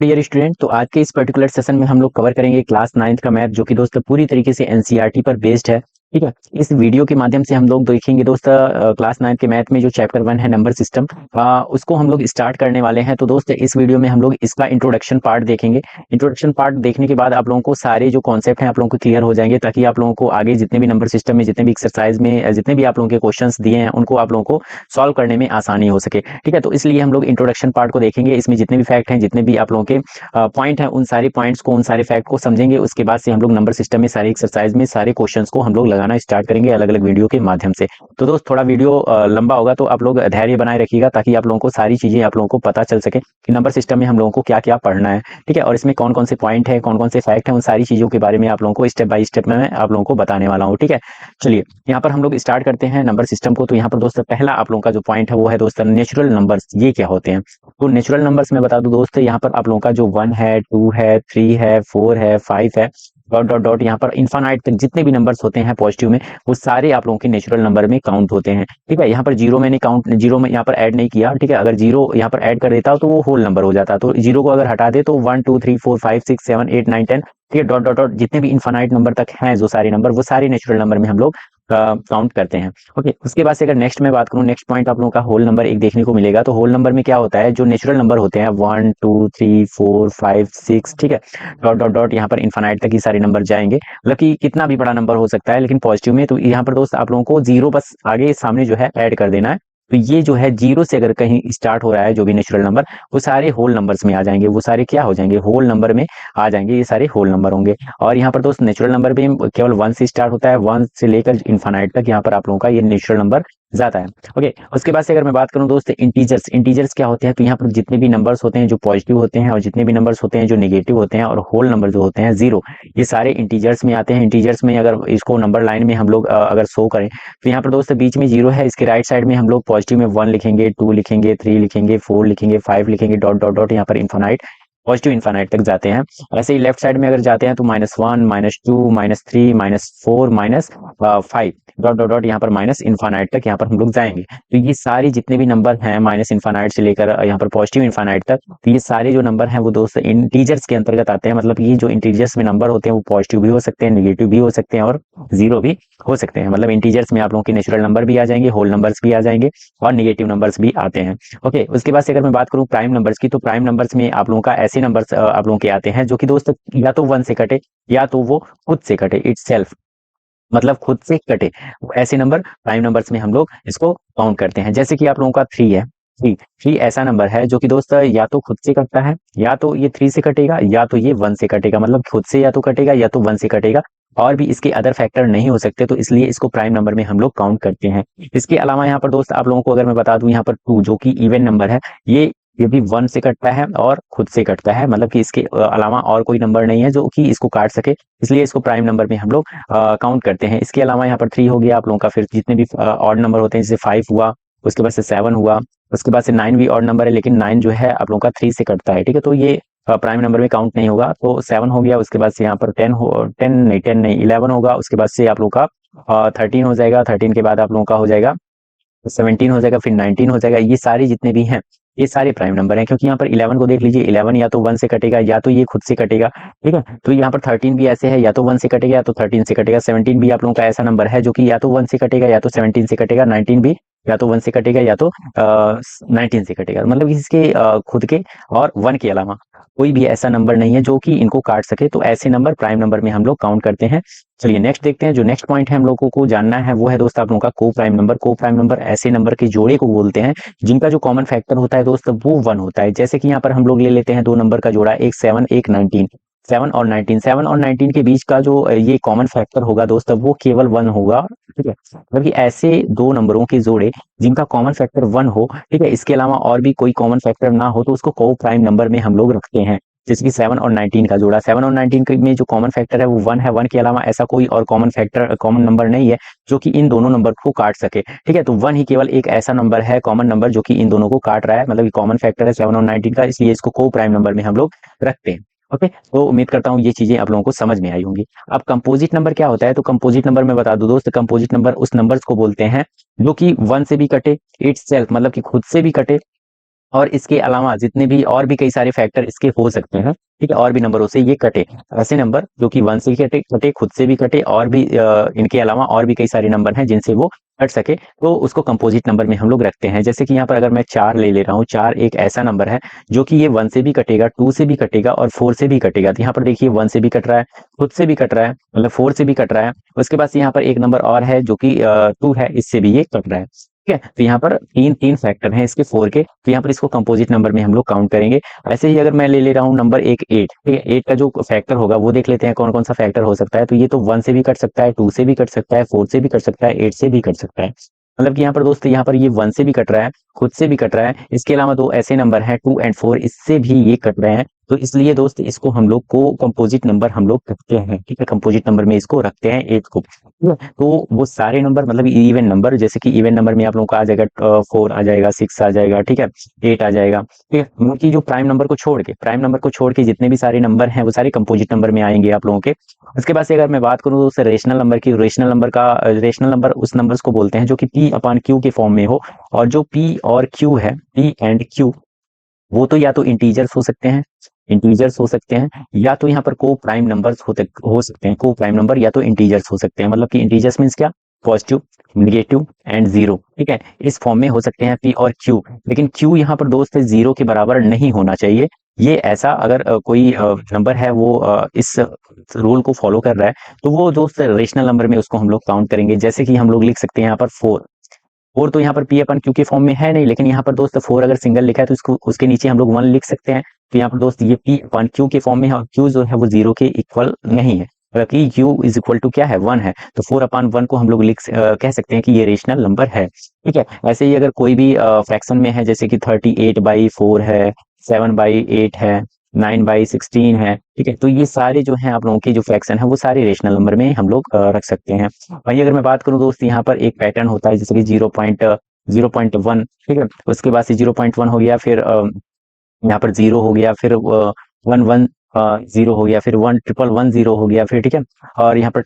Dear student, तो आज के इस पर्टिकुलर सेशन में हम लोग कवर करेंगे क्लास 9th का मैथ, जो कि दोस्त पूरी तरीके से एनसीईआरटी पर बेस्ड है। ठीक है। इस वीडियो के माध्यम से हम लोग देखेंगे दोस्त क्लास 9 के मैथ में जो चैप्टर 1 है नंबर सिस्टम, उसको हम लोग स्टार्ट करने वाले हैं। तो दोस्त इस वीडियो में हम लोग इसका इंट्रोडक्शन पार्ट देखेंगे। इंट्रोडक्शन पार्ट देखने के बाद आप लोगों को सारे जो कॉन्सेप्ट हैं आप लोगों को क्लियर हो जाएंगे, ताकि आप लोगों को आगे जितने भी नंबर सिस्टम में जितने भी एक्सरसाइज में जितने भी आप लोगों के क्वेश्चंस दिए हैं उनको आप लोगों को सॉल्व करने में आसानी हो सके। ठीक है, तो इसलिए हम लोग इंट्रोडक्शन पार्ट को देखेंगे। इसमें जितने भी फैक्ट हैं, जितने भी आप लोगों के पॉइंट है, उन सारे पॉइंट्स को, उन सारे फैक्ट को समझेंगे। उसके बाद से हम लोग नंबर सिस्टम में सारी एक्सरसाइज में सारे क्वेश्चंस को हम लोग लगाना स्टार्ट करेंगे अलग अलग वीडियो के माध्यम से। तो दोस्त थोड़ा वीडियो लंबा होगा, तो आप लोग धैर्य बनाए रखिएगा, ताकि आप लोगों को सारी चीजें आप लोगों को पता चल सके कि नंबर सिस्टम में हम लोगों को क्या क्या पढ़ना है। ठीक है, और इसमें कौन कौन से पॉइंट है, कौन कौन से फैक्ट है, उन सारी चीजों के बारे में आप लोगों को स्टेप बाय स्टेप में मैं आप लोगों को बताने वाला हूँ। ठीक है, चलिए यहाँ पर हम लोग स्टार्ट करते हैं नंबर सिस्टम को। तो यहाँ पर दोस्त पहला आप लोगों का जो पॉइंट है वो है दोस्त नेचुरल नंबर्स, ये क्या होते हैं। तो नेचुरल नंबर्स में बता दूं दोस्त, यहाँ पर आप लोगों का जो 1 है, 2 है, 3 है, 4 है, 5 है, डॉट डॉट डॉट, यहाँ पर इन्फानाइट तक जितने भी नंबर्स होते हैं पॉजिटिव में, वो सारे आप लोगों के नेचुरल नंबर में काउंट होते हैं। ठीक है, यहाँ पर जीरो मैंने काउंट, जीरो में यहाँ पर ऐड नहीं किया। ठीक है, अगर जीरो यहाँ पर ऐड कर देता तो वो होल नंबर हो जाता। तो जीरो को अगर हटा दे तो 1 2 3 4 5 6 7 8 9 10, ठीक है, डॉट डॉट डॉट, जितने भी इन्फानाइट नंबर तक हैं जो सारे नंबर, वो सारे नेचुरल नंबर में हम लोग काउंट करते हैं। ओके, उसके बाद से अगर नेक्स्ट में बात करूं, नेक्स्ट पॉइंट आप लोगों का होल नंबर एक देखने को मिलेगा। तो होल नंबर में क्या होता है, जो नेचुरल नंबर होते हैं 1 2 3 4 5 6, ठीक है, डॉट डॉट डॉट, यहाँ पर इन्फानाइट तक ये सारे नंबर जाएंगे। मतलब कि कितना भी बड़ा नंबर हो सकता है, लेकिन पॉजिटिव में। तो यहाँ पर दोस्त आप लोगों को जीरो बस आगे सामने जो है ऐड कर देना है। तो ये जो है जीरो से अगर कहीं स्टार्ट हो रहा है जो भी नेचुरल नंबर, वो सारे होल नंबर्स में आ जाएंगे। वो सारे क्या हो जाएंगे, होल नंबर में आ जाएंगे। ये सारे होल नंबर होंगे। और यहाँ पर दोस्त नेचुरल नंबर भी केवल 1 से स्टार्ट होता है, 1 से लेकर इन्फानाइट तक यहाँ पर आप लोगों का ये नेचुरल नंबर जाता है। ओके, उसके बाद से अगर मैं बात करूं दोस्त इंटीजर्स, इंटीजर्स क्या होते हैं। तो यहाँ पर जितने भी नंबर्स होते हैं जो पॉजिटिव होते हैं, और जितने भी नंबर्स होते हैं जो नेगेटिव होते हैं, और होल नंबर जो होते हैं जीरो, ये सारे इंटीजर्स में आते हैं। इंटीजर्स में अगर इसको नंबर लाइन में हम लोग अगर शो करें, तो यहाँ पर दोस्त बीच में जीरो है, इसके राइट साइड में हम लोग पॉजिटिव में 1 लिखेंगे, 2 लिखेंगे, 3 लिखेंगे, 4 लिखेंगे, 5 लिखेंगे, डॉट डॉट डॉट, यहाँ पर इन्फानाइट, पॉजिटिव इन्फानाइट तक जाते हैं। ऐसे ही लेफ्ट साइड में अगर जाते हैं तो -1 -2 -3 -4 -5, डॉट डॉट डॉट, यहाँ पर माइनस इन्फानाइट तक यहाँ पर हम लोग जाएंगे। तो ये सारे जितने भी नंबर हैं माइनस इन्फानाइट से लेकर यहाँ पर पॉजिटिव इन्फानाइट तक, तो ये सारे जो नंबर हैं वो दोस्त इंटीजर्स के अंतर्गत आते हैं। मतलब ये जो इंटीजर्स में नंबर होते हैं वो पॉजिटिव भी हो सकते हैं, नेगेटिव भी हो सकते हैं, और जीरो भी हो सकते हैं। मतलब इंटीजर्स में आप लोगों के नेचुरल नंबर भी आ जाएंगे, होल नंबर्स भी आ जाएंगे, और निगेटिव नंबर्स भी आते हैं। ओके, उसके बाद से अगर मैं बात करूं प्राइम नंबर्स की, तो प्राइम नंबर्स में आप लोगों का ऐसे नंबर्स आप लोगों के आते हैं जो कि दोस्त या तो 1 से कटे, या तो वो खुद से कटे, इट्स सेल्फ, मतलब खुद से कटे। ऐसे नंबर प्राइम नंबर्स में हम लोग इसको काउंट करते हैं। जैसे कि आप लोगों का 3 है, थ्री थ्री ऐसा नंबर है जो कि दोस्त या तो खुद से कटता है, या तो ये 3 से कटेगा, या तो ये 1 से कटेगा। मतलब खुद से या तो कटेगा या तो 1 से कटेगा, और भी इसके अदर फैक्टर नहीं हो सकते। तो इसलिए इसको प्राइम नंबर में हम लोग काउंट करते हैं। इसके अलावा यहाँ पर दोस्त आप लोगों को अगर मैं बता दूं, यहाँ पर 2 जो कि इवन नंबर है, ये भी 1 से कटता है और खुद से कटता है। मतलब कि इसके अलावा और कोई नंबर नहीं है जो कि इसको काट सके, इसलिए इसको प्राइम नंबर में हम लोग काउंट करते हैं। इसके अलावा यहाँ पर 3 हो गया आप लोगों का। फिर जितने भी ऑड नंबर होते हैं, जैसे 5 हुआ, उसके बाद से 7 हुआ, उसके बाद से 9 भी ऑड नंबर है, लेकिन 9 जो है आप लोगों का 3 से कटता है। ठीक है, तो ये प्राइम नंबर में काउंट नहीं होगा। तो 7 हो गया, उसके बाद से यहाँ पर 10 हो, 10 नहीं 11 होगा, उसके बाद से आप लोग का 13 हो जाएगा, 13 के बाद आप लोगों का हो जाएगा 17 हो जाएगा, फिर 19 हो जाएगा। ये सारे जितने भी हैं ये सारे प्राइम नंबर हैं, क्योंकि यहाँ पर 11 को देख लीजिए, 11 या तो 1 से कटेगा या तो ये खुद से कटेगा। ठीक है, तो यहाँ पर 13 भी ऐसे है, या तो 1 से कटेगा या तो 13 से कटेगा। 17 भी आप लोगों का ऐसा नंबर है जो कि या तो 1 से कटेगा या तो 17 से कटेगा। 19 भी या तो 1 से कटेगा या तो 19 से कटेगा। मतलब इसके खुद के और 1 के अलावा कोई भी ऐसा नंबर नहीं है जो कि इनको काट सके। तो ऐसे नंबर प्राइम नंबर में हम लोग काउंट करते हैं। चलिए नेक्स्ट देखते हैं। जो नेक्स्ट पॉइंट है हम लोगों को जानना है वो है दोस्त आप लोगों का को प्राइम नंबर। को प्राइम नंबर ऐसे नंबर के जोड़े को बोलते हैं जिनका जो कॉमन फैक्टर होता है दोस्त वो 1 होता है। जैसे कि यहाँ पर हम लोग ले लेते हैं दो नंबर का जोड़ा, एक 7 एक 19। 7 और 19, 7 और 19 के बीच का जो ये कॉमन फैक्टर होगा दोस्त, वो केवल 1 होगा। ठीक है, मतलब कि ऐसे दो नंबरों के जोड़े जिनका कॉमन फैक्टर 1 हो, ठीक है, इसके अलावा और भी कोई कॉमन फैक्टर ना हो, तो उसको को प्राइम नंबर में हम लोग रखते हैं। जैसे कि 7 और 19 का जोड़ा, 7 और 19 में जो कॉमन फैक्टर है वो 1 है। 1 के अलावा ऐसा कोई और कॉमन फैक्टर, कॉमन नंबर नहीं है जो कि इन दोनों नंबर को काट सके। ठीक है, तो 1 ही केवल एक ऐसा नंबर है, कॉमन नंबर, जो कि इन दोनों को काट रहा है। मतलब कॉमन फैक्टर है 7 और 19 का, इसलिए इसको को प्राइम नंबर में हम लोग रखते हैं। ओके, तो उम्मीद करता हूँ ये चीजें आप लोगों को समझ में आई होंगी। अब कंपोजिट नंबर क्या होता है, तो कंपोजिट नंबर मैं बता दूं दोस्त, कंपोजिट नंबर उस नंबर्स को बोलते हैं जो कि 1 से भी कटे, इट्स सेल्फ, मतलब कि खुद से भी कटे, और इसके अलावा जितने भी और भी कई सारे फैक्टर इसके हो सकते हैं, ठीक है, और भी नंबरों से ये कटे। ऐसे नंबर जो कि 1 से कटे कटे खुद से भी कटे, और भी इनके अलावा और भी कई सारे नंबर हैं जिनसे वो कट सके, तो उसको कंपोजिट नंबर में हम लोग रखते हैं। जैसे कि यहाँ पर अगर मैं 4 ले रहा हूँ, 4 एक ऐसा नंबर है जो कि ये 1 से भी कटेगा, 2 से भी कटेगा और 4 से भी कटेगा। तो यहाँ पर देखिए 1 से भी कट रहा है, खुद से भी कट रहा है, मतलब 4 से भी कट रहा है। उसके बाद से यहाँ पर एक नंबर और है जो कि 2 है, इससे भी ये कट रहा है। ठीक है, तो यहाँ पर तीन तीन फैक्टर हैं इसके 4 के, तो यहाँ पर इसको कंपोजिट नंबर में हम लोग काउंट करेंगे। ऐसे ही अगर मैं ले रहा हूँ नंबर एक 8, ठीक है, 8 का जो फैक्टर होगा वो देख लेते हैं कौन कौन सा फैक्टर हो सकता है। तो ये तो 1 से भी कट सकता है, 2 से भी कट सकता है, 4 से भी कट सकता है, 8 से भी कट सकता है। मतलब कि यहाँ पर दोस्त, यहाँ पर ये 1 से भी कट रहा है, खुद से भी कट रहा है, इसके अलावा दो ऐसे नंबर हैं 2 एंड 4, इससे भी ये कट रहे हैं। तो इसलिए दोस्त इसको हम लोग को कंपोजिट नंबर हम लोग रखते हैं। ठीक है, कंपोजिट नंबर में इसको रखते हैं 8 को। ठीक है, तो वो सारे नंबर मतलब इवन नंबर, जैसे कि इवन नंबर में आप लोगों का आ जाएगा 4 आ जाएगा, 6 आ जाएगा, ठीक है, 8 आ जाएगा। ठीक है, उनकी जो प्राइम नंबर को छोड़ के जितने भी सारे नंबर हैं वो सारे कंपोजिट नंबर में आएंगे आप लोगों के। उसके बाद से अगर मैं बात करूँ तो रेशनल नंबर की, रेशनल नंबर उस नंबर्स को बोलते हैं जो कि पी अपॉन क्यू के फॉर्म में हो। और जो पी और क्यू है, पी एंड क्यू, वो तो या तो इंटीजर्स हो सकते हैं, या तो यहाँ पर को प्राइम नंबर्स हो सकते हैं, को प्राइम नंबर या तो इंटीजर्स हो सकते हैं। मतलब कि इंटीजर्स मीन्स क्या, पॉजिटिव, नेगेटिव एंड जीरो। ठीक है, इस फॉर्म में हो सकते हैं पी और क्यू। लेकिन क्यू यहाँ पर दोस्त जीरो के बराबर नहीं होना चाहिए। ये ऐसा अगर कोई नंबर है वो इस रूल को फॉलो कर रहा है, तो वो दोस्त रेशनल नंबर में उसको हम लोग काउंट करेंगे। जैसे कि हम लोग लिख सकते हैं यहाँ पर 4, फोर तो यहाँ पर पी अपन क्यू के फॉर्म में है नहीं, लेकिन यहाँ पर दोस्त 4 अगर सिंगल लिखा है तो इसको उसके नीचे हम लोग 1 लिख सकते हैं। तो यहाँ पर दोस्त ये पी अपन क्यू के फॉर्म में है, और क्यू जो है वो जीरो के इक्वल नहीं है, बल्कि क्यू इज इक्वल टू क्या है, 1 है। तो 4/1 को हम लोग कह सकते हैं कि ये रेशनल नंबर है। ठीक है, ऐसे ही अगर कोई भी फ्रैक्शन में है, जैसे कि 38/4 है, 7/8 है, 9/16 है, ठीक है, तो ये सारे जो हैं आप लोगों के जो फ्रैक्शन है वो सारे रेशनल नंबर में हम लोग रख सकते हैं। वहीं अगर मैं बात करूं दोस्त, यहाँ पर एक पैटर्न होता है जैसे कि 0.1, ठीक है, उसके बाद से 0.1 हो गया, फिर यहाँ पर 0 हो गया, फिर 1 1 0 हो गया, फिर 1 1 1 0 हो गया, फिर ठीक है, और यहाँ पर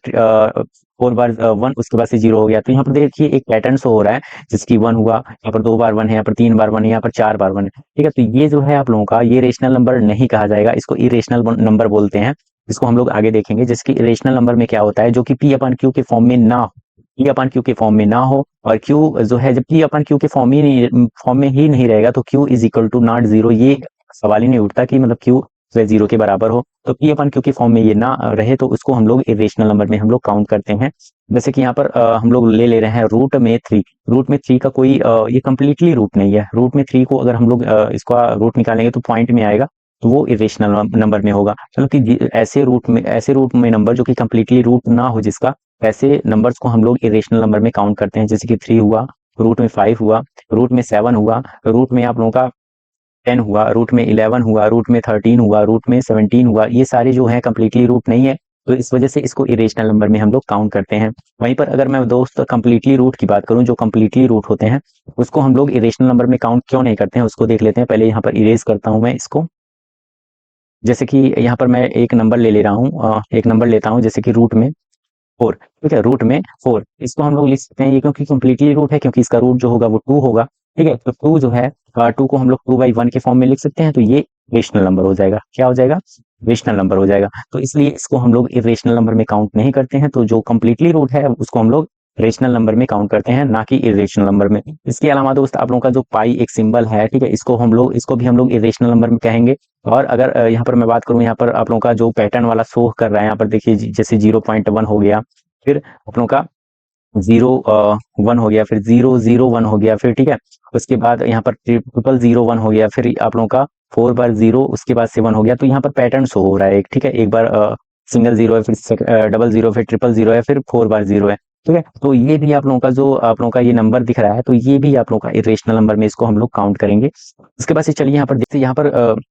4 बार 1, उसके बाद से 0 हो गया। तो यहाँ पर देखिए एक पैटर्न शो हो रहा है, जिसकी 1 हुआ, यहाँ पर 2 बार 1 है, यहाँ पर 3 बार 1 है, यहाँ पर 4 बार 1 है। ठीक है, तो ये जो है आप लोगों का ये रेशनल नंबर नहीं कहा जाएगा, इसको इरेशनल नंबर बोलते हैं। इसको हम लोग आगे देखेंगे। जिसकी इरेशनल नंबर में क्या होता है, जो कि पी अपन क्यू के फॉर्म में ना हो, पी अपन क्यू के फॉर्म में ना हो, और क्यू जो है जब पी अपन क्यू के फॉर्म में ही नहीं रहेगा, तो Q is equal to not zero, ये सवाल ही नहीं उठता कि मतलब क्यू जो है जीरो के बराबर हो। तो पी अपन क्यू के फॉर्म में ये ना रहे तो उसको हम लोग इरेशनल नंबर में हम लोग काउंट करते हैं। जैसे कि यहाँ पर हम लोग ले रहे हैं रूट में 3। रूट में 3 का कोई ये कंप्लीटली रूट नहीं है। रूट में 3 को अगर हम लोग इसका रूट निकालेंगे तो पॉइंट में आएगा, तो वो इरेशनल नंबर में होगा। चलो कि ऐसे रूट में नंबर जो कि कंप्लीटली रूट ना हो जिसका, ऐसे नंबर्स को हम लोग इरेशनल नंबर में काउंट करते हैं। जैसे कि 3 हुआ, रूट में 5 हुआ, रूट में 7 हुआ, रूट में आप लोगों का 10 हुआ, रूट में 11 हुआ, रूट में 13 हुआ, रूट में 17 हुआ। ये सारे जो है कंप्लीटली रूट नहीं है, तो इस वजह से इसको इरेशनल नंबर में हम लोग काउंट करते हैं। वहीं पर अगर मैं दोस्त कंप्लीटली रूट की बात करूं, जो कंप्लीटली रूट होते हैं उसको हम लोग इरेशनल नंबर में काउंट क्यों नहीं करते हैं, उसको देख लेते हैं। पहले यहाँ पर इरेज करता हूं मैं इसको। जैसे कि यहाँ पर मैं एक नंबर ले रहा हूँ, एक नंबर लेता हूँ जैसे कि रूट में 4। ठीक है, रूट में 4, इसको हम लोग लिख सकते हैं ये क्योंकि कंप्लीटली रूट है, क्योंकि इसका रूट जो होगा वो 2 होगा। ठीक है, तो 2 जो है 2 को हम लोग 2/1 के फॉर्म में लिख सकते हैं, तो ये रेशनल नंबर हो जाएगा। क्या हो जाएगा, रेशनल नंबर हो जाएगा। तो इसलिए इसको हम लोग इरेशनल नंबर में काउंट नहीं करते हैं। तो जो कंप्लीटली रूट है उसको हम लोग रेशनल नंबर में काउंट करते हैं, ना कि इरेशनल नंबर में। इसके अलावा दोस्त आप लोगों का जो पाई एक सिंबल है, ठीक है, इसको भी हम लोग इरेशनल नंबर में कहेंगे। और अगर यहाँ पर मैं बात करूँ, यहाँ पर आप लोगों का जो पैटर्न वाला शो कर रहा है, यहाँ पर देखिए जैसे 0.1 हो गया, फिर आप लोगों का 0 1 हो गया, फिर 0 0 1 हो गया, फिर ठीक है, उसके बाद यहाँ पर 0 0 0 1 हो गया, फिर आप लोगों का 4 बार 0, उसके बाद 7 हो गया। तो यहाँ पर पैटर्न शो हो रहा है एक, ठीक है, एक बार सिंगल 0 है, फिर डबल 0, फिर ट्रिपल 0 है, फिर 4 बार 0 है। ठीक है, तो ये भी आप लोगों का जो आप लोगों का ये नंबर दिख रहा है, तो ये भी आप लोगों का इरेशनल नंबर में इसको हम लोग काउंट करेंगे। उसके बाद से चलिए यहाँ पर देखते हैं, यहाँ पर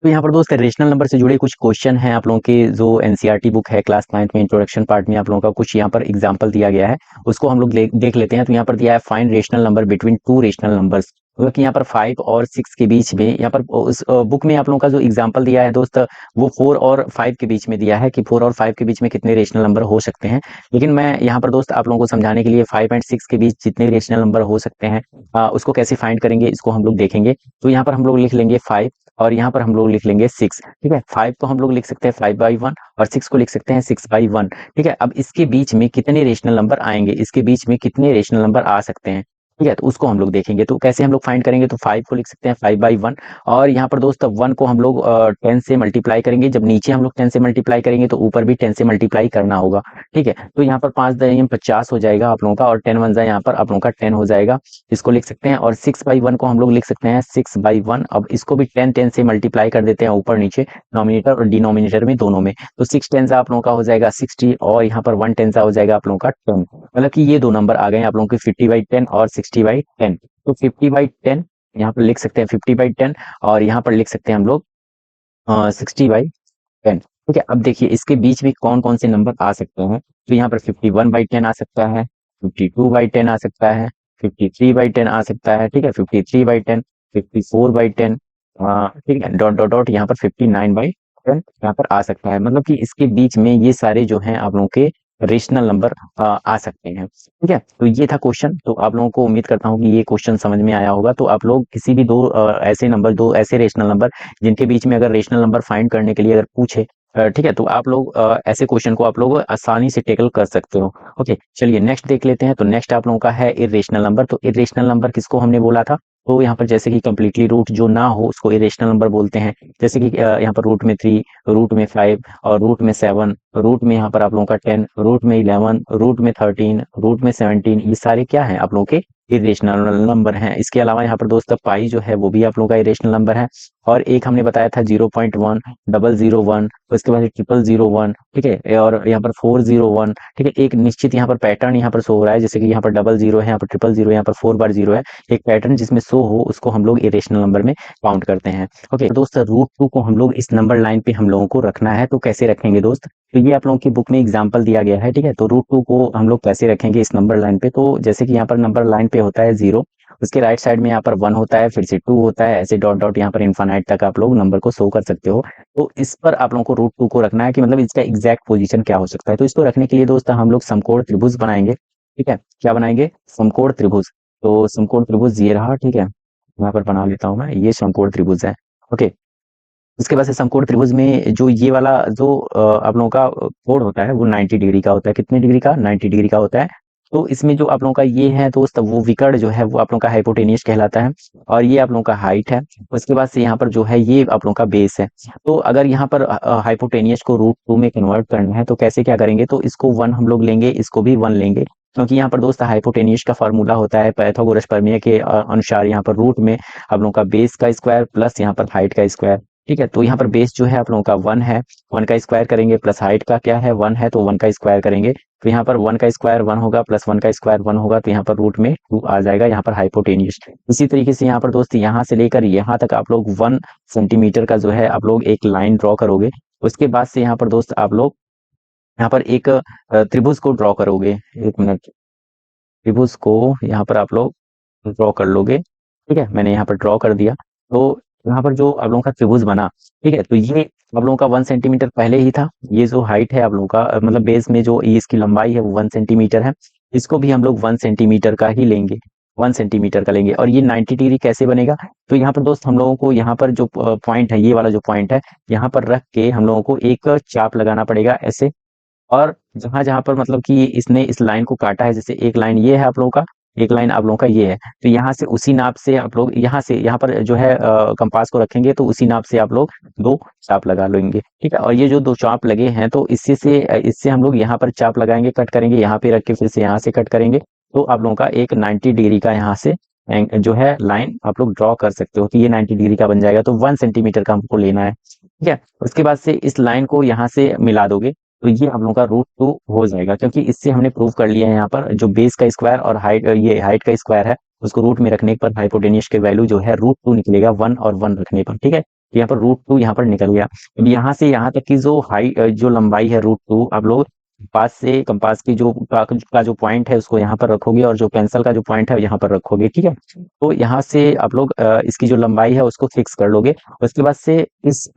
तो यहाँ पर दोस्त रेशनल नंबर से जुड़े कुछ क्वेश्चन हैं आप लोगों के, जो एनसीईआरटी बुक है क्लास 9th में इंट्रोडक्शन पार्ट में आप लोगों का कुछ यहाँ पर एग्जांपल दिया गया है, उसको हम लोग देख लेते हैं। तो यहाँ पर दिया है find rational number between two rational numbers. मतलब कि यहाँ पर 5 और 6 के बीच में, यहाँ पर उस बुक में आप लोगों का जो एग्जाम्पल दिया है दोस्त, वो 4 और 5 के बीच में दिया है कि 4 और 5 के बीच में कितने रेशनल नंबर हो सकते हैं। लेकिन मैं यहाँ पर दोस्त आप लोगों को समझाने के लिए 5 एंड 6 के बीच जितने रेशनल नंबर हो सकते हैं उसको कैसे फाइंड करेंगे, इसको हम लोग देखेंगे। तो यहाँ पर हम लोग लिख लेंगे 5 और यहाँ पर हम लोग लिख लेंगे 6। ठीक है, 5 को हम लोग लिख सकते हैं 5/1 और 6 को लिख सकते हैं 6/1। ठीक है, अब इसके बीच में कितने रेशनल नंबर आएंगे, इसके बीच में कितने रेशनल नंबर आ सकते हैं, ठीक है, तो उसको हम लोग देखेंगे। तो कैसे हम लोग फाइंड करेंगे, तो 5 को लिख सकते हैं 5/1 और यहाँ पर दोस्त 1 को हम लोग 10 से मल्टीप्लाई करेंगे। जब नीचे हम लोग 10 से मल्टीप्लाई करेंगे तो ऊपर भी 10 से मल्टीप्लाई करना होगा। ठीक है, तो यहाँ पर 5 दशमलव 50 हो जाएगा आप लोगों का और 10 वन जा यहाँ पर आप लोगों का 10 हो जाएगा, इसको लिख सकते हैं। और 6/1 को हम लोग लिख सकते हैं 6/1। अब इसको भी 10 से मल्टीप्लाई कर देते हैं ऊपर नीचे, नॉमिनेटर और डिनोमिनेटर में दोनों में। तो 6 10 आप लोगों का हो जाएगा 60 और यहाँ पर 1 10 हो जाएगा आप लोगों का 10। मतलब कि ये दो नंबर आ गए आप लोगों के 50/10 और 60/10। तो 50/10 यहाँ पर लिख सकते हैं 50/10 और यहाँ पर लिख सकते हैं हम लोग 60/10। ठीक है, अब देखिए इसके बीच में कौन कौन से नंबर आ सकते हैं। तो यहाँ पर 51/10 आ सकता है, 52/10 आ सकता है, 53/10 आ सकता है। ठीक है, 53/10, 54/10, ठीक है, डॉट डॉट डॉट यहाँ पर 59/10 यहाँ पर आ सकता है। मतलब कि इसके बीच में ये सारे जो हैं आप लोगों के रेशनल नंबर आ सकते हैं। ठीक है, तो ये था क्वेश्चन। तो आप लोगों को उम्मीद करता हूँ कि ये क्वेश्चन समझ में आया होगा। तो आप लोग किसी भी दो ऐसे रेशनल नंबर जिनके बीच में अगर रेशनल नंबर फाइंड करने के लिए अगर पूछे, ठीक है, तो आप लोग ऐसे क्वेश्चन को आप लोग आसानी से टेकल कर सकते हो। ओके, चलिए नेक्स्ट देख लेते हैं। तो नेक्स्ट आप लोगों का है इरेशनल नंबर। तो इरेशनल नंबर किसको हमने बोला था, तो यहाँ पर जैसे कि कंप्लीटली रूट जो ना हो उसको इरेशनल नंबर बोलते हैं। जैसे कि यहाँ पर रूट में 3, रूट में 5 और रूट में 7, रूट में यहाँ पर आप लोगों का 10, रूट में 11, रूट में 13, रूट में 17, ये सारे क्या है आप लोगों के इरेशनल नंबर हैं। इसके अलावा यहाँ पर दोस्तों पाई जो है वो भी आप लोगों का इरेशनल नंबर है। और एक हमने बताया था 0.1, 001, उसके बाद 0001, ठीक है, और यहाँ पर 401। ठीक है, एक निश्चित यहाँ पर पैटर्न यहाँ पर शो हो रहा है, जैसे कि यहाँ पर 00 है, यहाँ पर 000, यहाँ पर 4 बार 0 है। एक पैटर्न जिसमें शो हो उसको हम लोग इरेशनल नंबर में काउंट करते हैं। ओके दोस्तों, √2 को हम लोग इस नंबर लाइन पे हम लोगों को रखना है। तो कैसे रखेंगे दोस्त, तो ये आप लोगों की बुक में एग्जाम्पल दिया गया है। ठीक है, तो √2 को हम लोग कैसे रखेंगे इस नंबर लाइन पे, तो जैसे कि यहाँ पर नंबर लाइन पे होता है 0, उसके राइट साइड में यहाँ पर 1 होता है, फिर से 2 होता है, ऐसे डॉट डॉट यहाँ पर इनफाइनाइट तक आप लोग नंबर को शो कर सकते हो। तो इस पर आप लोगों को √2 को रखना है कि मतलब इसका एग्जैक्ट पोजीशन क्या हो सकता है। तो इसको रखने के लिए दोस्त हम लोग समकोण त्रिभुज बनाएंगे। ठीक है, क्या बनाएंगे, समकोण त्रिभुज। तो समकोण त्रिभुज ये रहा। ठीक है, यहाँ पर बना लेता हूँ मैं, ये समकोण त्रिभुज है। ओके, उसके बाद से समकोण त्रिभुज में जो ये वाला जो आप लोगों का कोण होता है वो 90 डिग्री का होता है। कितने डिग्री का, 90 डिग्री का होता है। तो इसमें जो आप लोगों का ये है दोस्त, वो विकर्ण जो है वो आप लोगों का हाइपोटेनियस कहलाता है और ये आप लोगों का हाइट है। उसके बाद से यहाँ पर जो है ये आप लोगों का बेस है। तो अगर यहाँ पर हाइपोटेनियस को √2 में कन्वर्ट करना है तो कैसे क्या करेंगे, तो इसको 1 हम लोग लेंगे, इसको भी 1 लेंगे, क्योंकि यहाँ पर दोस्त हाइपोटेनियस का फॉर्मूला होता है पाइथागोरस प्रमेय के अनुसार, यहाँ पर रूट में आप लोगों का बेस का स्क्वायर प्लस यहाँ पर हाइट का स्क्वायर। ठीक है, तो यहाँ पर बेस जो है आप लोगों का 1 है, 1 का स्क्वायर करेंगे, प्लस हाइट का क्या है 1 है, तो 1 का स्क्वायर करेंगे। तो यहाँ पर 1 का स्क्वायर 1 होगा, प्लस 1 का स्क्वायर 1 होगा, तो यहाँ पर रूट में 2 आ जाएगा, यहाँ पर हाइपोटेनियस। इसी तरीके से यहाँ पर दोस्त यहाँ से लेकर यहाँ तक आप लोग 1 सेंटीमीटर का जो है आप लोग एक लाइन ड्रॉ करोगे। उसके बाद से यहाँ पर दोस्त आप लोग यहाँ पर एक त्रिभुज को ड्रॉ करोगे। एक मिनट, त्रिभुज को यहाँ पर आप लोग ड्रॉ कर लोगे। ठीक है, मैंने यहाँ पर ड्रॉ कर दिया। तो यहाँ पर जो आप लोगों का त्रिभुज बना, ठीक है, तो ये आप लोगों का 1 सेंटीमीटर पहले ही था। ये जो हाइट है आप लोगों का मतलब बेस में जो ये इसकी लंबाई है वो 1 सेंटीमीटर है। इसको भी हम लोग 1 सेंटीमीटर का ही लेंगे, 1 सेंटीमीटर का लेंगे। और ये 90 डिग्री कैसे बनेगा, तो यहाँ पर दोस्त हम लोगों को यहाँ पर जो पॉइंट है, ये वाला जो पॉइंट है, यहाँ पर रख के हम लोगों को एक चाप लगाना पड़ेगा ऐसे। और जहां जहां पर मतलब कि इसने इस लाइन को काटा है, जैसे एक लाइन ये है आप लोगों का, एक लाइन आप लोगों का ये है, तो यहाँ से उसी नाप से आप लोग यहाँ से यहाँ पर जो है कंपास को रखेंगे, तो उसी नाप से आप लोग 2 चाप लगा लेंगे। ठीक है, और ये जो 2 चाप लगे हैं तो इससे हम लोग यहाँ पर चाप लगाएंगे, कट करेंगे, यहाँ पे रख के फिर से यहाँ से कट करेंगे। तो आप लोगों का एक 90 डिग्री का यहाँ से जो है लाइन आप लोग ड्रॉ कर सकते हो कि ये 90 डिग्री का बन जाएगा। तो 1 सेंटीमीटर का हमको लेना है। ठीक है, उसके बाद से इस लाइन को यहाँ से मिला दोगे, तो ये हम लोगों का √2 हो जाएगा, क्योंकि इससे हमने प्रूव कर लिया है यहाँ पर जो बेस का स्क्वायर और हाइट, ये हाइट का स्क्वायर है, उसको रूट में रखने पर हाइपोटेनियस के वैल्यू जो है √2 निकलेगा, 1 और 1 रखने पर। ठीक है, तो यहाँ पर √2 यहाँ पर निकल गया। अब यहाँ से यहाँ तक की जो हाइट जो लंबाई है √2 आप लोग कंपास की जो का जो पॉइंट है उसको यहाँ पर रखोगे और जो पेंसिल का जो पॉइंट है यहाँ पर रखोगे, ठीक है। तो यहाँ से आप लोग इसकी जो लंबाई है उसको फिक्स कर लोगे। उसके बाद से इस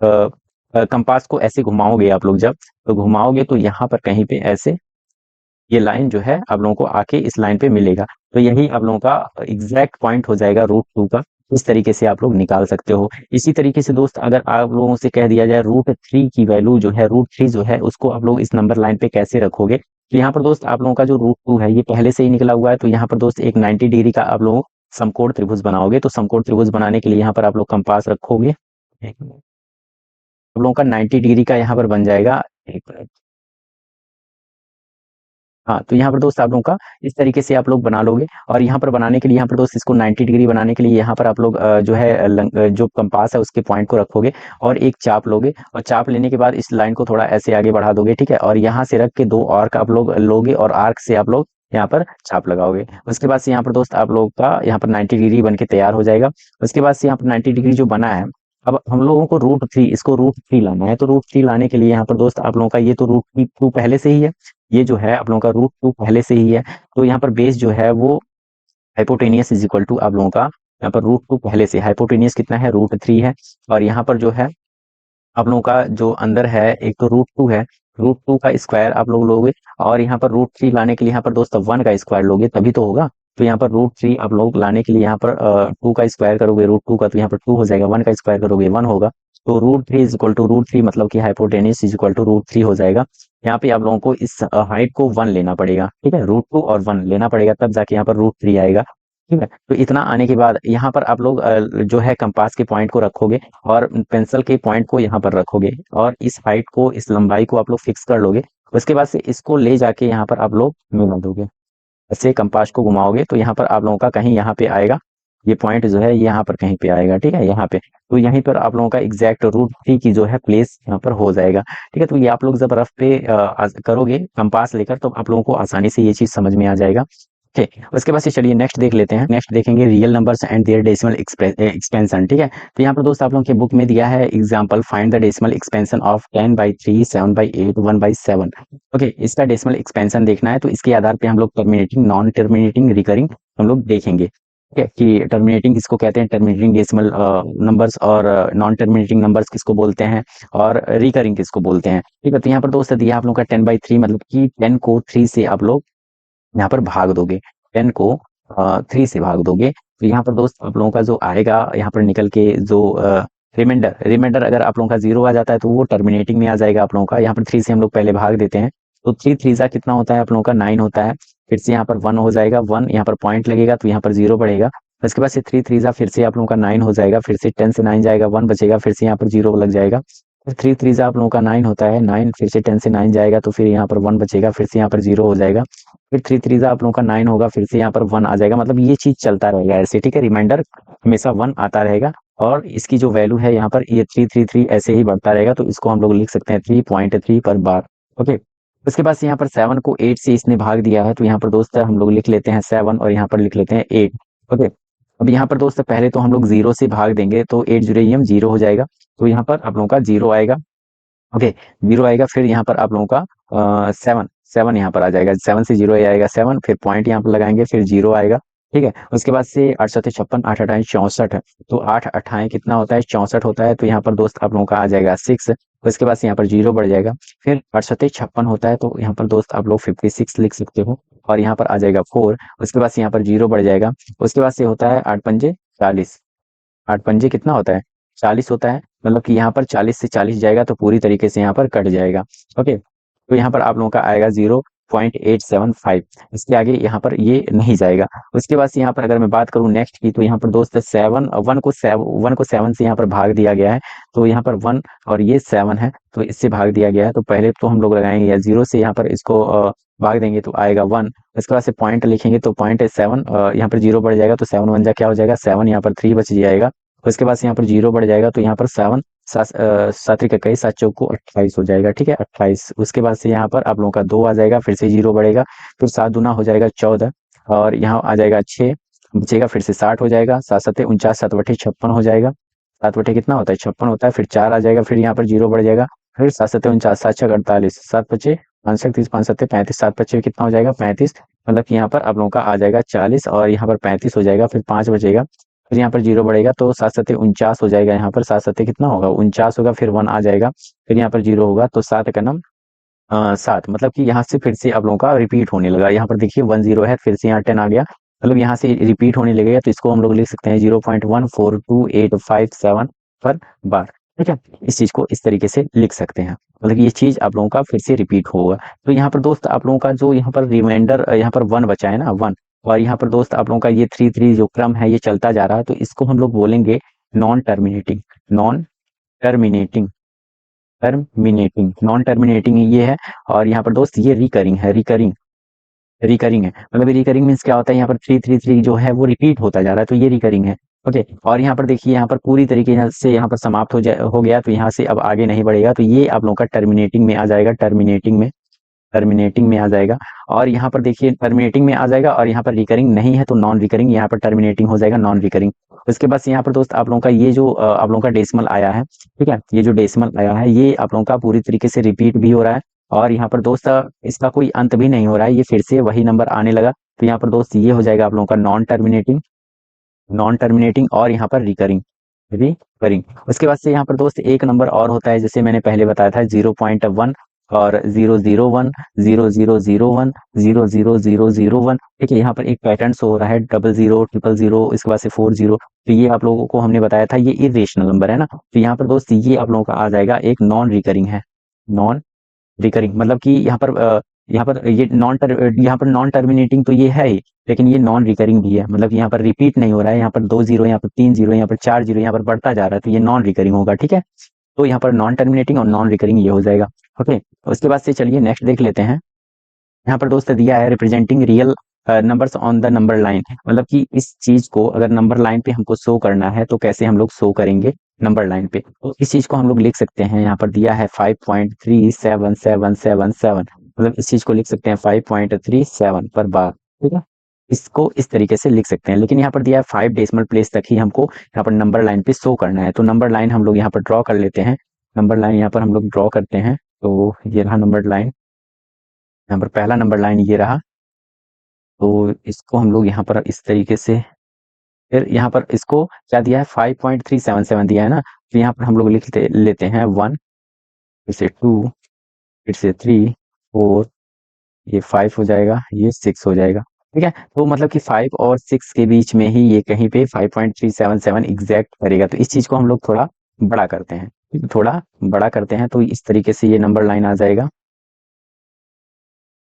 कंपास को ऐसे घुमाओगे आप लोग, जब तो घुमाओगे तो यहाँ पर कहीं पे ऐसे ये लाइन जो है आप लोगों को आके इस लाइन पे मिलेगा। तो यही आप लोगों का एग्जैक्ट पॉइंट हो जाएगा रूट 2 का। इस तरीके से आप लोग निकाल सकते हो। इसी तरीके से दोस्त अगर आप लोगों से कह दिया जाए रूट 3 की वैल्यू जो है, रूट 3 जो है उसको आप लोग इस नंबर लाइन पे कैसे रखोगे, तो यहाँ पर दोस्त आप लोगों का जो रूट 2 है ये पहले से ही निकला हुआ है। तो यहाँ पर दोस्त एक 90 डिग्री का आप लोग समकोण त्रिभुज बनाओगे। तो समकोण त्रिभुज बनाने के लिए यहाँ पर आप लोग कंपास रखोगे। आप लोगों का 90 डिग्री का यहाँ पर बन जाएगा। हाँ, तो यहाँ पर दोस्त आप लोगों का इस तरीके से आप लोग बना लोगे। और यहाँ पर बनाने के लिए, यहाँ पर दोस्त इसको 90 डिग्री बनाने के लिए यहाँ पर आप लोग जो है जो कंपास है उसके पॉइंट को रखोगे और एक चाप लोगे। और चाप लेने के बाद इस लाइन को थोड़ा ऐसे आगे बढ़ा दोगे, ठीक है। और यहाँ से रख के दो आर्क आप लोग लोगे और आर्क से आप लोग यहाँ पर चाप लगाओगे। उसके बाद से यहाँ पर दोस्त आप लोग का यहाँ पर 90 डिग्री बन के तैयार हो जाएगा। उसके बाद से यहाँ पर 90 डिग्री जो बना है, अब हम लोगों को रूट 3, इसको रूट 3 लाना है। तो रूट 3 लाने के लिए यहाँ पर दोस्त आप लोगों का ये तो रूट 2 पहले से ही है, ये जो है आप लोगों का रूट 2 पहले से ही है। तो यहाँ पर बेस जो है वो हाइपोटेनियस इज इक्वल टू आप लोगों का यहाँ पर रूट 2 पहले से, हाइपोटेनियस कितना है, रूट 3 है। और यहाँ पर जो है आप लोगों का जो अंदर है एक तो रूट 2 है, रूट 2 का स्क्वायर आप लोग लोगे। और यहाँ पर रूट 3 लाने के लिए यहाँ पर दोस्त 1 का स्क्वायर लोगे तभी तो होगा। तो यहाँ पर रूट 3 आप लोग लाने के लिए यहाँ पर 2 का स्क्वायर करोगे रूट 2 का, तो यहाँ पर 2 हो जाएगा। 1 का स्क्वायर करोगे 1 होगा। तो root 3 is equal to root 3 मतलब कि hypotenuse is equal to root 3 हो जाएगा। यहाँ पे आप लोगों को इस हाइट को 1 लेना पड़ेगा, ठीक है। रूट 2 और 1 लेना पड़ेगा तब जाके यहाँ पर रूट 3 आएगा, ठीक है। तो इतना आने के बाद यहाँ पर आप लोग जो है कंपास के पॉइंट को रखोगे और पेंसिल के पॉइंट को यहाँ पर रखोगे और इस हाइट को, इस लंबाई को आप लोग फिक्स कर लोगे। उसके बाद से इसको ले जाके यहाँ पर आप लोग मिला दोगे, ऐसे कंपास को घुमाओगे तो यहाँ पर आप लोगों का कहीं यहाँ पे आएगा, ये पॉइंट जो है यहाँ पर कहीं पे आएगा, ठीक है, यहाँ पे। तो यहीं पर आप लोगों का एग्जैक्ट रूट 3 की जो है प्लेस यहाँ पर हो जाएगा, ठीक है। तो ये आप लोग जब रफ पे करोगे कंपास लेकर तो आप लोगों को आसानी से ये चीज समझ में आ जाएगा, ठीक है। उसके बाद से चलिए नेक्स्ट देख लेते हैं। नेक्स्ट देखेंगे real numbers and their decimal expansion, ठीक है। तो यहाँ पर दोस्त आप लोगों के बुक में दिया है example, find the decimal expansion of 10/3, 7/8, 1/7। Okay, इसका डेसिमल एक्सपेंशन देखना है तो इसके आधार पे हम लोग टर्मिनेटिंग, नॉन टर्मिनेटिंग, रिकरिंग हम लोग देखेंगे, ठीक है। कि टर्मिनेटिंग किसको कहते हैं, टर्मिनेटिंग डेसिमल नंबर्स, और नॉन टर्मिनेटिंग नंबर्स किसको बोलते हैं, और रिकरिंग किसको बोलते हैं, ठीक है। तो यहाँ पर दोस्त दिया आप लोग का 10/3 मतलब कि 10 को 3 से आप लोग यहाँ पर भाग दोगे, 10 को 3 से भाग दोगे। तो यहाँ पर दोस्त आप लोगों का जो आएगा यहाँ पर निकल के जो रिमाइंडर, रिमाइंडर अगर आप लोगों का 0 आ जाता है तो वो टर्मिनेटिंग में आ जाएगा आप लोगों का। यहाँ पर 3 से हम लोग पहले भाग देते हैं तो 3 3 कितना होता है आप लोगों का 9 होता है। फिर से यहाँ पर 1 हो जाएगा, 1 यहाँ पर पॉइंट लगेगा तो यहाँ पर 0 बढ़ेगा। उसके बाद से 3 3 फिर से आप लोगों का 9 हो जाएगा, फिर से 10 से 9 जाएगा, 1 बचेगा, फिर से यहाँ पर 0 लग जाएगा। फिर 3 3 आप लोगों का 9 होता है, 9 फिर से 10 से 9 जाएगा तो फिर यहाँ पर 1 बचेगा, फिर से यहाँ पर 0 हो जाएगा। फिर 3 3 आप लोगों का 9 होगा, फिर से यहाँ पर 1 आ जाएगा। मतलब ये चीज चलता रहेगा ऐसे, ठीक है। रिमाइंडर हमेशा 1 आता रहेगा और इसकी जो वैल्यू है यहाँ पर ये 3 3 3 ऐसे ही बढ़ता रहेगा। तो इसको हम लोग लिख सकते हैं 3.3 पर बार, ओके। उसके बाद से यहाँ पर 7 को 8 से इसने भाग दिया है तो यहाँ पर दोस्त हम लोग लिख लेते हैं 7 और यहाँ पर लिख लेते हैं 8, ओके। अब यहाँ पर दोस्त पहले तो हम लोग 0 से भाग देंगे तो 8 0 0 हो जाएगा। तो यहाँ पर आप लोगों का 0 आएगा, ओके, 0 आएगा। फिर यहाँ पर आप लोगों का 7 7 यहाँ पर आ जाएगा, 7 से 0 आएगा 7, फिर पॉइंट यहाँ पर लगाएंगे, फिर 0 आएगा, ठीक है। उसके बाद से 8 7 56, 8 8 64 है। तो 8 8 कितना होता है, 64 होता है। तो यहाँ पर दोस्त आप लोगों का आ जाएगा 6। उसके बाद से यहाँ पर 0 बढ़ जाएगा। फिर 8 7 56 होता है तो यहाँ पर दोस्त आप लोग 56 लिख सकते हो और यहाँ पर आ जाएगा 4। उसके बाद से यहाँ पर 0 बढ़ जाएगा। उसके बाद से होता है 8 पंजे 40, 8 पंजे कितना होता है 40 होता है। मतलब कि यहाँ पर 40 से 40 जाएगा तो पूरी तरीके से यहाँ पर कट जाएगा, ओके। तो यहाँ पर आप लोगों का आएगा 0.875, इसके आगे यहाँ पर ये नहीं जाएगा। उसके बाद से यहाँ पर अगर मैं बात करूँ नेक्स्ट की तो यहाँ पर दोस्त 7 1 को 7 से यहाँ पर भाग दिया गया है। तो यहाँ पर 1 और ये 7 है तो इससे भाग दिया गया है। तो पहले तो हम लोग लगाएंगे या 0 से यहाँ पर इसको भाग देंगे तो आएगा 1। इसके बाद से पॉइंट लिखेंगे तो पॉइंट है 7, यहाँ पर 0 बढ़ जाएगा तो 7 1 जा क्या हो जाएगा 7, यहाँ पर 3 बच जाएगा। उसके बाद से यहाँ पर 0 बढ़ जाएगा तो यहाँ पर 7 सात त्रिक इक्कीस, 7 चौक को 28 हो जाएगा, ठीक है, 28। उसके बाद से यहाँ पर आप लोगों का 2 आ जाएगा, फिर से 0 बढ़ेगा, फिर 7 दूना हो जाएगा 14 और यहाँ आ जाएगा 6 बचेगा, फिर से 60 हो जाएगा, 7 7 49, 7 बटे 56 हो जाएगा। 7 बटे कितना होता है 56 होता है, फिर 4 आ जाएगा, फिर यहाँ पर 0 बढ़ जाएगा, फिर 7 7 49, 7 6 48, 7 बचे 5 30 5 7 35, 7 25 कितना हो जाएगा 35, मतलब कि यहाँ पर आप लोगों का आ जाएगा 40 और यहाँ पर 35 हो जाएगा, फिर 5 बचेगा, फिर यहाँ पर 0 बढ़ेगा तो 7 7 49 हो जाएगा, यहाँ पर 7 7 कितना होगा 49 होगा, फिर 1 आ जाएगा, फिर यहाँ पर 0 होगा तो 7 का नम 7, मतलब कि यहाँ से फिर से आप लोगों का रिपीट होने लगा। यहाँ पर देखिए 1 0 है, फिर से यहाँ 10 आ गया, मतलब यहाँ से रिपीट होने लगेगा, तो इसको हम लोग लिख सकते हैं 0.142857 पर बार। ठीक है, इस चीज को इस तरीके से लिख सकते हैं, मतलब ये चीज आप लोगों का फिर से रिपीट होगा। तो यहाँ पर दोस्त आप लोगों का जो यहाँ पर रिमाइंडर यहाँ पर 1 बचा है ना 1, और यहाँ पर दोस्त आप लोगों का ये 3 3 जो क्रम है ये चलता जा रहा है, तो इसको हम लोग बोलेंगे non terminating. Non terminating, terminating, non terminating ये है। और यहाँ पर दोस्त ये रिकरिंग है, रिकरिंग, रिकरिंग है, मतलब रिकरिंग मीन्स क्या होता है, यहाँ पर 3 3 3 जो है वो रिपीट होता जा रहा है, तो ये रिकरिंग है। ओके, और यहाँ पर देखिए यहाँ पर पूरी तरीके से यहाँ पर समाप्त हो गया, तो यहाँ से अब आगे नहीं बढ़ेगा, तो ये आप लोगों का टर्मिनेटिंग में आ जाएगा, टर्मिनेटिंग में, टर्मिनेटिंग में आ जाएगा। और यहाँ पर देखिए टर्मिनेटिंग में आ जाएगा, और यहाँ पर रिकरिंग नहीं है तो नॉन रिकरिंग, यहाँ पर टर्मिनेटिंग हो जाएगा नॉन रिकरिंग। उसके बाद से यहाँ पर दोस्त आप लोगों का ये जो आप लोगों का डेसिमल आया है, ठीक है, ये जो डेसिमल आया है ये आप लोगों का पूरी तरीके से रिपीट भी हो रहा है, और यहाँ पर दोस्त इसका कोई अंत भी नहीं हो रहा है, ये फिर से वही नंबर आने लगा, तो यहाँ पर दोस्त ये हो जाएगा आप लोगों का नॉन टर्मिनेटिंग, नॉन टर्मिनेटिंग, और यहाँ पर रिकरिंग, रिकरिंग। उसके बाद से यहाँ पर दोस्त एक नंबर और होता है, जैसे मैंने पहले बताया था 0.1 और 001, 0001, 00001। ठीक है, यहाँ पर एक पैटर्न शो हो रहा है 00 000, इसके बाद से 40, तो ये आप लोगों को हमने बताया था ये इरेशनल नंबर है ना, तो यहाँ पर दोस्त ये आप लोगों का आ जाएगा एक नॉन रिकरिंग है, नॉन रिकरिंग, मतलब कि यहाँ पर नॉन टर्मिनेटिंग तो ये है ही, लेकिन ये नॉन रिकरिंग भी है, मतलब यहाँ पर रिपीट नहीं हो रहा है, यहाँ पर 2 0, यहाँ पर 3 0, यहाँ पर 4 0, यहाँ पर बढ़ता जा रहा है, तो ये नॉन रिकरिंग होगा। ठीक है, तो यहाँ पर नॉन टर्मिनेटिंग और नॉन रिकरिंग ये हो जाएगा। ओके, उसके बाद से चलिए नेक्स्ट देख लेते हैं। यहाँ पर दोस्त दिया है representing real numbers on the number line, मतलब कि इस चीज को अगर नंबर लाइन पे हमको शो करना है तो कैसे हम लोग शो करेंगे नंबर लाइन पे, तो इस चीज को हम लोग लिख सकते हैं, यहाँ पर दिया है 5.3777, मतलब इस चीज को लिख सकते हैं 5.37 पर बार। ठीक है, इसको इस तरीके से लिख सकते हैं, लेकिन यहाँ पर दिया है 5 डेसिमल प्लेस तक ही हमको यहाँ पर नंबर लाइन पे शो करना है, तो नंबर लाइन हम लोग यहाँ पर ड्रॉ कर लेते हैं। नंबर लाइन यहाँ पर हम लोग ड्रॉ करते हैं, तो ये रहा नंबर लाइन, यहाँ पर पहला नंबर लाइन ये रहा, तो इसको हम लोग यहाँ पर इस तरीके से, फिर यहाँ पर इसको क्या दिया है 5.377 दिया है ना, तो यहाँ पर हम लोग लिखते लेते हैं 1, फिर से 2, फिर से 3, 4, ये 5 हो जाएगा, ये 6 हो जाएगा। ठीक है, तो मतलब कि 5 और 6 के बीच में ही ये कहीं पे 5.377 एग्जैक्ट करेगा, तो इस चीज को हम लोग थोड़ा बड़ा करते हैं, थोड़ा बड़ा करते हैं, तो इस तरीके से ये नंबर लाइन आ जाएगा,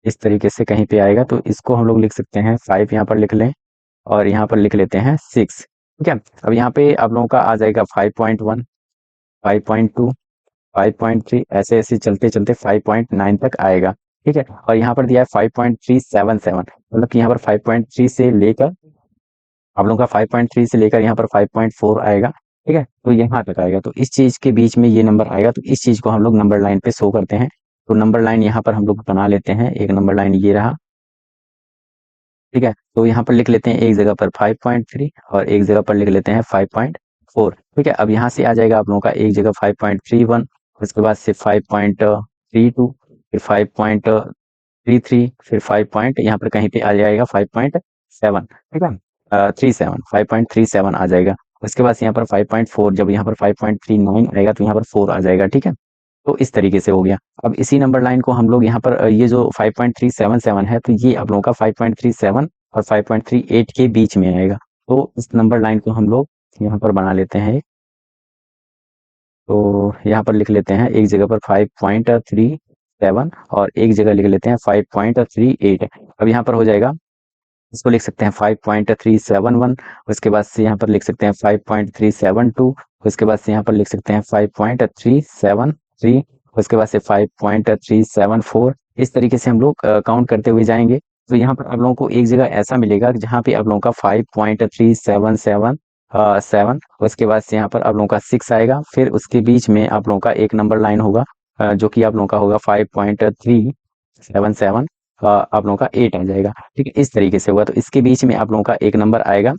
इस तरीके से कहीं पे आएगा, तो इसको हम लोग लिख सकते हैं 5 यहाँ पर लिख लें, और यहाँ पर लिख लेते हैं 6। ठीक है, अब यहाँ पे आप लोगों का आ जाएगा 5.1, 5.2, 5.3, ऐसे ऐसे चलते चलते 5.9 तक आएगा। ठीक है, और यहाँ पर दिया है 5.377, मतलब कि यहाँ पर 5.3 से लेकर आप लोगों का 5.3 से लेकर यहाँ पर 5.4 आएगा। ठीक है, तो यहाँ तक आएगा, तो इस चीज के बीच में ये नंबर आएगा, तो इस चीज को हम लोग नंबर लाइन पे शो करते हैं। तो नंबर लाइन यहाँ पर हम लोग बना लेते हैं, एक नंबर लाइन ये रहा। ठीक है, तो यहाँ पर लिख लेते हैं एक जगह पर 5.3 और एक जगह पर लिख लेते हैं 5.4। ठीक है, अब यहाँ से आ जाएगा आप लोगों का एक जगह 5.31, उसके बाद से 5.32, फिर 5.33, फिर 5 पॉइंट यहाँ पर कहीं पे आ जाएगा 5.7। ठीक है, 37, 5.37 आ जाएगा। उसके बाद से यहाँ पर 5.4, जब यहाँ पर 5.39 आएगा तो यहाँ पर 4 आ जाएगा। ठीक है, तो इस तरीके से हो गया। अब इसी नंबर लाइन को हम लोग यहाँ पर ये जो 5.377 है, तो ये आप लोगों का 5.37 और 5.38 के बीच में आएगा, तो इस नंबर लाइन को हम लोग यहाँ पर बना लेते हैं। तो यहाँ पर लिख लेते हैं एक जगह पर 5.37 और एक जगह लिख लेते हैं 5.38। अब यहाँ पर हो जाएगा, इसको लिख सकते हैं 5.371, उसके बाद से यहाँ पर लिख सकते हैं 5.372, उसके बाद से यहाँ पर लिख सकते हैं 5.373, उसके बाद से 5.374। इस तरीके से हम लोग काउंट करते हुए जाएंगे, तो यहाँ पर आप लोगों को एक जगह ऐसा मिलेगा जहाँ पे आप लोगों का 5.377 7, उसके बाद से यहाँ पर आप लोगों का 6 आएगा, फिर उसके बीच में आप लोगों का एक नंबर लाइन होगा जो कि आप लोगों का होगा 5.377, आप लोगों का 8 आ जाएगा। ठीक है, इस तरीके से होगा, तो इसके बीच में आप लोगों का एक नंबर आएगा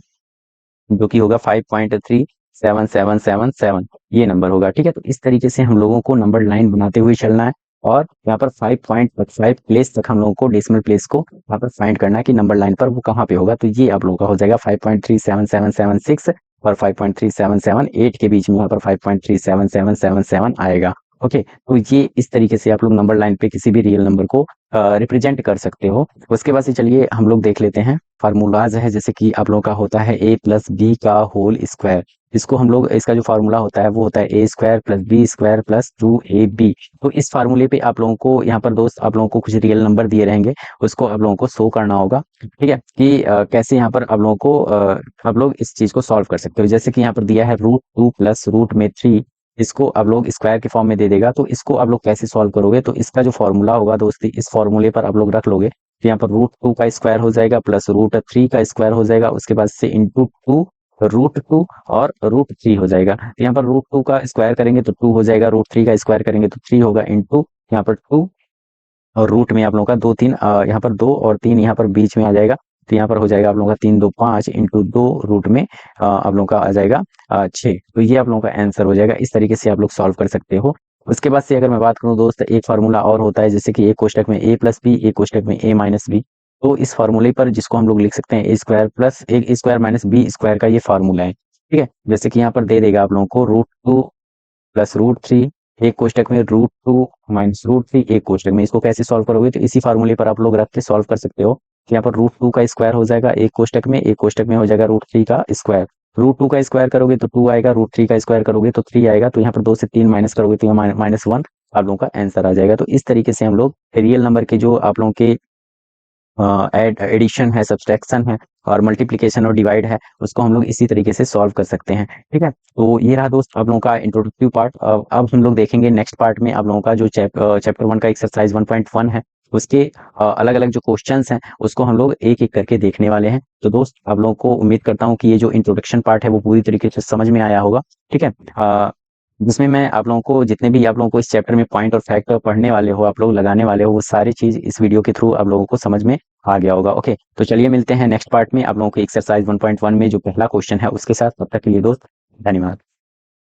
जो कि होगा 5.37777, ये नंबर होगा। ठीक है, तो इस तरीके से हम लोगों को नंबर लाइन बनाते हुए चलना है, और यहाँ पर 5.5 प्लेस तक हम लोगों को डेसिमल प्लेस को यहाँ पर फाइंड करना है कि नंबर लाइन पर वो कहाँ पे होगा। तो ये आप लोगों का हो जाएगा 5.37776 और 5.3778 के बीच में यहाँ पर 5.37777 आएगा। ओके, तो ये इस तरीके से आप लोग नंबर लाइन पे किसी भी रियल नंबर को रिप्रेजेंट कर सकते हो। उसके बाद से चलिए हम लोग देख लेते हैं फार्मूलाज है, जैसे कि आप लोगों का होता है a प्लस बी का होल स्क्वायर। इसको हम लोग, इसका जो फार्मूला होता है वो होता है a square plus B square plus 2ab। तो इस फार्मूले पे आप लोगों को यहाँ पर दोस्त आप लोगों को कुछ रियल नंबर दिए रहेंगे, उसको आप लोगों को शो करना होगा। ठीक है, कि कैसे यहाँ पर आप लोगों को आप लोग इस चीज को सॉल्व कर सकते हो। जैसे कि यहाँ पर दिया है √2 प्लस √3, इसको आप लोग स्क्वायर के फॉर्म में दे देगा। तो इसको आप लोग कैसे सॉल्व करोगे, तो इसका जो फॉर्मूला होगा दोस्ती, इस फॉर्मूले पर आप लोग रख लोगे। तो यहाँ पर √2 का स्क्वायर हो जाएगा प्लस √3 का स्क्वायर हो जाएगा, उसके बाद से इंटू 2 √2 और √3 हो जाएगा। तो यहाँ पर √2 का स्क्वायर करेंगे तो 2 हो जाएगा, √3 का स्क्वायर करेंगे तो 3 होगा, इंटू यहाँ पर 2 और रूट में आप लोगों का 2 3 यहाँ पर 2 और 3 यहाँ पर बीच में आ जाएगा। तो यहाँ पर हो जाएगा आप लोगों का 3 2 5 इंटू 2 रूट में आप लोगों का आ जाएगा 6। तो ये आप लोगों का आंसर हो जाएगा। इस तरीके से आप लोग सॉल्व कर सकते हो। उसके बाद से अगर मैं बात करूं दोस्त, एक फार्मूला और होता है, जैसे कि एक कोष्टक में a प्लस बी, एक कोष्टक में a माइनस बी। तो इस फार्मूले पर जिसको हम लोग लिख सकते हैं ए स्क्वायर प्लस एक स्क्वायर माइनस बी स्क्वायर का ये फार्मूला है। ठीक है, जैसे कि यहाँ पर दे देगा आप लोगों को √2 प्लस √3, एक कोष्टक में √2 माइनस √3, एक कोष्टक में। इसको कैसे सॉल्व करोगे, तो इसी फार्मूले पर आप लोग रख के सॉल्व कर सकते हो। तो यहाँ पर √2 का स्क्वायर हो जाएगा एक कोष्टक में, एक कोष्टक में हो जाएगा √3 का स्क्वायर। √2 का स्क्वायर करोगे तो 2 आएगा, √3 का स्क्वायर करोगे तो 3 आएगा। तो यहाँ पर 2 से 3 माइनस करोगे तो यहाँ -1 आप लोगों का आंसर आ जाएगा। तो इस तरीके से हम लोग रियल नंबर के जो आप लोगों के एडिशन है, सब्सट्रैक्शन है और मल्टीप्लिकेशन और डिवाइड है, उसको हम लोग इसी तरीके से सॉल्व कर सकते हैं। ठीक है, तो ये रहा दोस्त आप लोगों का इंट्रोडक्टिव पार्ट। अब हम लोग देखेंगे नेक्स्ट पार्ट में आप लोगों का जो चैप्टर 1 का एक्सरसाइज 1.1 है, उसके अलग अलग जो क्वेश्चंस हैं उसको हम लोग एक एक करके देखने वाले हैं। तो दोस्त आप लोगों को उम्मीद करता हूँ कि ये जो इंट्रोडक्शन पार्ट है वो पूरी तरीके से समझ में आया होगा। ठीक है, जिसमें मैं आप लोगों को जितने भी आप लोगों को इस चैप्टर में पॉइंट और फैक्ट पढ़ने वाले हो, आप लोग लगाने वाले हो, वो सारी चीज इस वीडियो के थ्रू आप लोगों को समझ में आ गया होगा। ओके, तो चलिए मिलते हैं नेक्स्ट पार्ट में आप लोगों को एक्सरसाइज 1.1 में जो पहला क्वेश्चन है उसके साथ। तब तक के लिए दोस्त धन्यवाद।